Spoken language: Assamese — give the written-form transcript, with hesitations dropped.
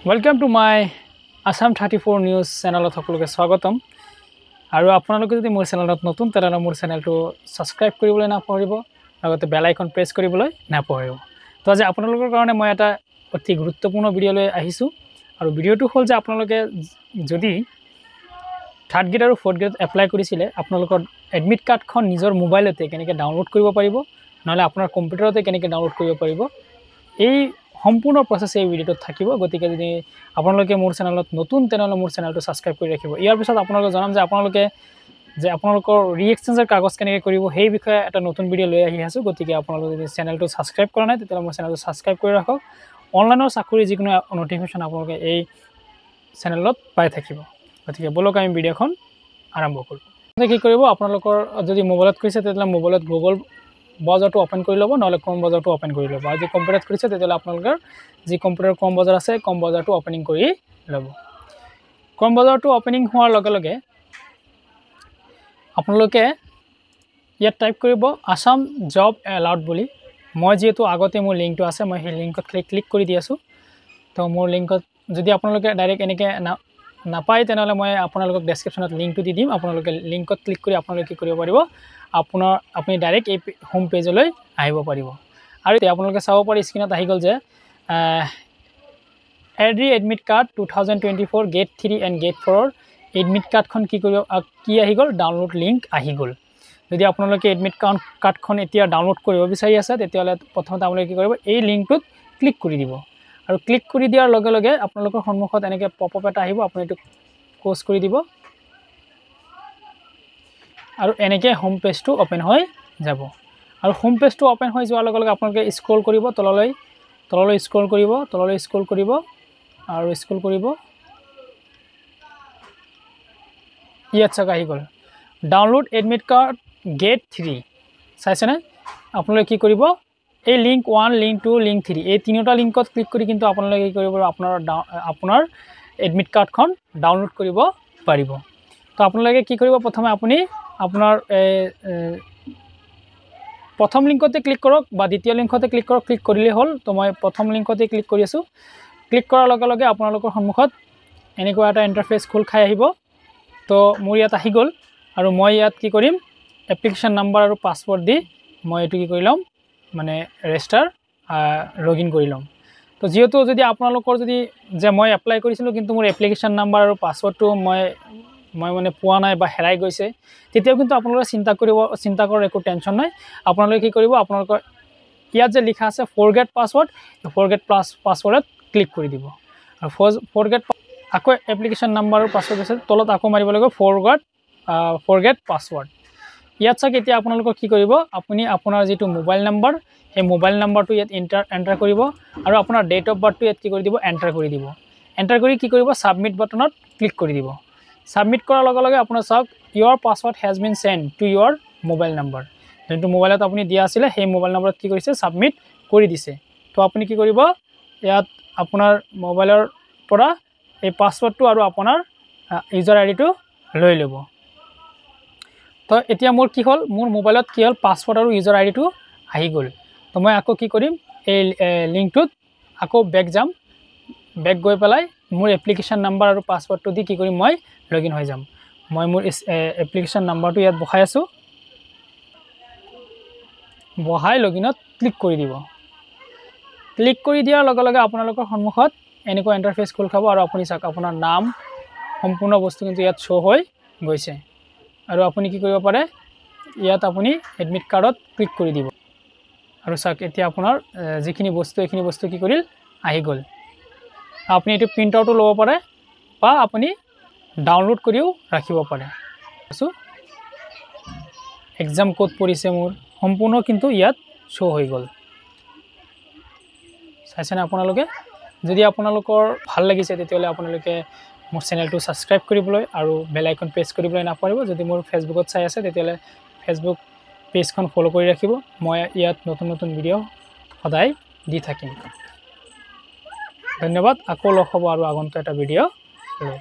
Welcome to my Assam 34 news চেনেলত সকলোকে স্বাগতম। আৰু আপোনালোকে যদি মোৰ চেনেলত নতুন তেনে মোৰ চেনেলটো সাবস্ক্ৰাইব কৰিবলৈ নাপাহৰিব, লগতে বেল আইকন প্ৰেছ কৰিবলৈ নাপাহৰিব। তো আজি আপোনালোকৰ কাৰণে মই এটা অতি গুৰুত্বপূৰ্ণ ভিডিঅ' লৈ আহিছো। আৰু ভিডিঅ'টো হ'ল যে আপোনালোকে যদি থাৰ্ড গ্ৰেড আৰু ফৰ্থ গ্ৰেড এপ্লাই কৰিছিলে, আপোনালোকৰ এডমিট কাৰ্ডখন নিজৰ মোবাইলতে কেনেকৈ ডাউনলোড কৰিব পাৰিব, নহলে আপোনাৰ কম্পিউটাৰতে কেনেকৈ ডাউনলোড কৰিব পাৰিব, এই সম্পূৰ্ণ প্ৰসেস এই ভিডিঅ'টোত থাকিব। গতিকে যদি আপোনালোকে মোৰ চেনেলত নতুন তেনেহলে মোৰ চেনেলটো সাবস্ক্ৰাইব কৰি ৰাখিব। ইয়াৰ পিছত আপোনালোকে জনাম যে আপোনালোকৰ ৰিএক্সচেঞ্জৰ কাগজ কেনেকৈ কৰিব, সেই বিষয়ে এটা নতুন ভিডিঅ' লৈ আহি আছো। গতিকে আপোনালোকে যদি চেনেলটো সাবস্ক্ৰাইব কৰা নাই তেতিয়াহ'লে মোৰ চেনেলটো সাবস্ক্ৰাইব কৰি ৰাখক। অনলাইনৰ চাকৰি যিকোনো নটিফিকেশ্যন আপোনালোকে এই চেনেলত পাই থাকিব। গতিকে বলক আমি ভিডিঅ'খন আৰম্ভ কৰোঁ। কি কৰিব, আপোনালোকৰ যদি মোবাইলত কৰিছে তেতিয়াহ'লে মোবাইলত গুগল ব্ৰাউজাৰটো ওপেন কৰি ল'ব, নহলে ক্ৰম ব্ৰাউজাৰটো ওপেন কৰি ল'ব। আৰু যদি কম্পিউটাৰত কৰিছে তেতিয়াহ'লে আপোনালোকৰ যি কম্পিউটাৰ ক্ৰম ব্ৰাউজাৰ আছে, ক্ৰম ব্ৰাউজাৰটো ওপেনিং কৰি ল'ব। ক্ৰম ব্ৰাউজাৰটো ওপেনিং হোৱাৰ লগে লগে আপোনালোকে ইয়াত টাইপ কৰিব আসাম জব এলাৰ্ট বুলি। মই যেহেতু আগতে মোৰ লিংকটো আছে, মই সেই লিংকত ক্লিক কৰি দি আছোঁ। তো মোৰ লিংকত যদি আপোনালোকে ডাইৰেক্ট এনেকৈ নাপায় তেনেহ'লে মই আপোনালোকক ডেছক্ৰিপশ্যনত লিংকটো দি দিম। আপোনালোকে লিংকত ক্লিক কৰি আপোনালোকে কি কৰিব পাৰিব, আপুনি ডাইৰেক্ট এই হোম পেজলৈ আহিব পাৰিব। আৰু এতিয়া আপোনালোকে চাব পাৰি স্ক্ৰীনত আহি গ'ল যে admit card 2024 gate 3 and gate 4 admit কাৰ্ডখন কি আহি গ'ল, ডাউনলোড লিংক আহি গ'ল। যদি আপোনালোকে এডমিট কাৰ্ডখন এতিয়া ডাউনলোড কৰিব বিচাৰি আছে তেতিয়াহ'লে প্ৰথমতে আপোনালোকে কি কৰিব, এই লিংকটোত ক্লিক কৰি দিব। আৰু ক্লিক কৰি দিয়াৰ লগে লগে আপোনালোকৰ সন্মুখত এনেকৈ পপআপ এটা আহিব, আপুনি এইটো ক্লোজ কৰি দিব। আৰু এনেকৈ হোম পেজটো ওপেন হৈ যাব। আৰু হোম পেজটো ওপেন হৈ যোৱাৰ লগে লগে আপোনালোকে স্ক্ৰল কৰিব, তললৈ স্ক্ৰল কৰিব, আৰু স্ক্ৰল কৰিব। ইয়াত চাওক আহি গ'ল ডাউনলোড এডমিট কাৰ্ড গেট 3। চাইছেনে? আপোনালোকে কি কৰিব, এই লিংক 1, লিংক 2, লিংক 3 এই তিনিটা লিংকত ক্লিক কৰি কিন্তু আপোনালোকে কি কৰিব, আপোনাৰ এডমিট কাৰ্ডখন ডাউনলোড কৰিব পাৰিব। তো আপোনালোকে কি কৰিব, প্ৰথমে আপুনি আপোনাৰ প্ৰথম লিংকতে ক্লিক কৰক বা দ্বিতীয় লিংকতে ক্লিক কৰক। ক্লিক কৰিলেই হ'ল। তো মই প্ৰথম লিংকতে ক্লিক কৰি আছোঁ। ক্লিক কৰাৰ লগে লগে আপোনালোকৰ সন্মুখত এনেকুৱা এটা ইণ্টাৰফেচ খোল খাই আহিব। তো মোৰ ইয়াত আহি গ'ল। আৰু মই ইয়াত কি কৰিম, এপ্লিকেশ্যন নাম্বাৰ আৰু পাছৱৰ্ড দি মই এইটো কি কৰি ল'ম, মানে লগ ইন কৰি ল'ম। তো যিহেতু যদি আপোনালোকৰ যে মই এপ্লাই কৰিছিলোঁ কিন্তু মোৰ এপ্লিকেশ্যন নাম্বাৰ আৰু পাছৱৰ্ডটো মই মানে পোৱা নাই বা হেৰাই গৈছে, তেতিয়াও কিন্তু আপোনালোকে চিন্তা কৰাৰ একো টেনশ্যন নাই। আপোনালোকে কি কৰিব, আপোনালোকৰ ইয়াত যে লিখা আছে ফৰগেট পাছৱৰ্ড, ফৰগেট পাছৱৰ্ডত ক্লিক কৰি দিব। আৰু ফৰগেট আকৌ এপ্লিকেশ্যন নাম্বাৰ আৰু পাছৱৰ্ড আছে, তলত আকৌ মাৰিব লাগিব ফৰগেট পাছৱৰ্ড। ইয়াত চাওক এতিয়া আপোনালোকৰ কি কৰিব, আপুনি আপোনাৰ যিটো মোবাইল নাম্বাৰ, সেই মোবাইল নাম্বাৰটো ইয়াত এণ্টাৰ কৰিব। আৰু আপোনাৰ ডেট অফ বাৰ্থটো ইয়াত কি কৰি দিব, এণ্টাৰ কৰি দিব। এণ্টাৰ কৰি কি কৰিব, ছাবমিট বাটনত ক্লিক কৰি দিব। ছাবমিট কৰাৰ লগে লগে আপোনাৰ চাওক your password has been sent to your mobile number. যোনটো মোবাইলত আপুনি দিয়া আছিলে সেই মোবাইল নাম্বাৰত কি কৰিছে, ছাবমিট কৰি দিছে। তো আপুনি কি কৰিব, ইয়াত আপোনাৰ মোবাইলৰ পৰা এই পাছৱৰ্ডটো আৰু আপোনাৰ ইউজাৰ আইডিটো লৈ ল'ব। তো এতিয়া মোৰ কি হ'ল, মোৰ মোবাইলত কি হ'ল, পাছৱৰ্ড আৰু ইউজাৰ আইডিটো আহি গ'ল। তো মই আকৌ কি কৰিম, এই লিংকটোত আকৌ বেক যাম। বেক গৈ পেলাই মোৰ এপ্লিকেশ্যন নাম্বাৰ আৰু পাছৱৰ্ডটো দি কি কৰিম, মই লগ ইন হৈ যাম। মই মোৰ এপ্লিকেশ্যন নাম্বাৰটো ইয়াত বহাই আছোঁ, বহাই লগ ইনত ক্লিক কৰি দিব। ক্লিক কৰি দিয়াৰ লগে লগে আপোনালোকৰ সন্মুখত এনেকুৱা ইণ্টাৰফেচ খোল খাব। আৰু আপুনি চাওক আপোনাৰ নাম সম্পূৰ্ণ বস্তু কিন্তু ইয়াত শ্ব' হৈ গৈছে। আৰু আপুনি কি কৰিব পাৰে, ইয়াত আপুনি এডমিট কাৰ্ডত ক্লিক কৰি দিব। আৰু চাওক এতিয়া আপোনাৰ যিখিনি বস্তু এইখিনি বস্তু কি কৰিল, আহি গ'ল। আপুনি এইটো প্ৰিণ্ট আউটো ল'ব পাৰে বা আপুনি ডাউনলোড কৰিও ৰাখিব পাৰে। এক্সাম ক'ত পৰিছে মোৰ সম্পূৰ্ণ কিন্তু ইয়াত শ্ব' হৈ গ'ল। চাইছেনে আপোনালোকে? যদি আপোনালোকৰ ভাল লাগিছে তেতিয়াহ'লে আপোনালোকে মোৰ চেনেলটো ছাবস্ক্ৰাইব কৰিবলৈ আৰু বেল আইকন প্ৰেছ কৰিবলৈ নাপাহৰিব। যদি মোৰ ফেচবুকত চাই আছে তেতিয়াহ'লে ফেচবুক পেজখন ফ'ল' কৰি ৰাখিব। মই ইয়াত নতুন নতুন ভিডিঅ' সদায় দি থাকিম। ধন্যবাদ। আকৌ লগ হ'ব আৰু আগন্তুক এটা ভিডিঅ' লৈ।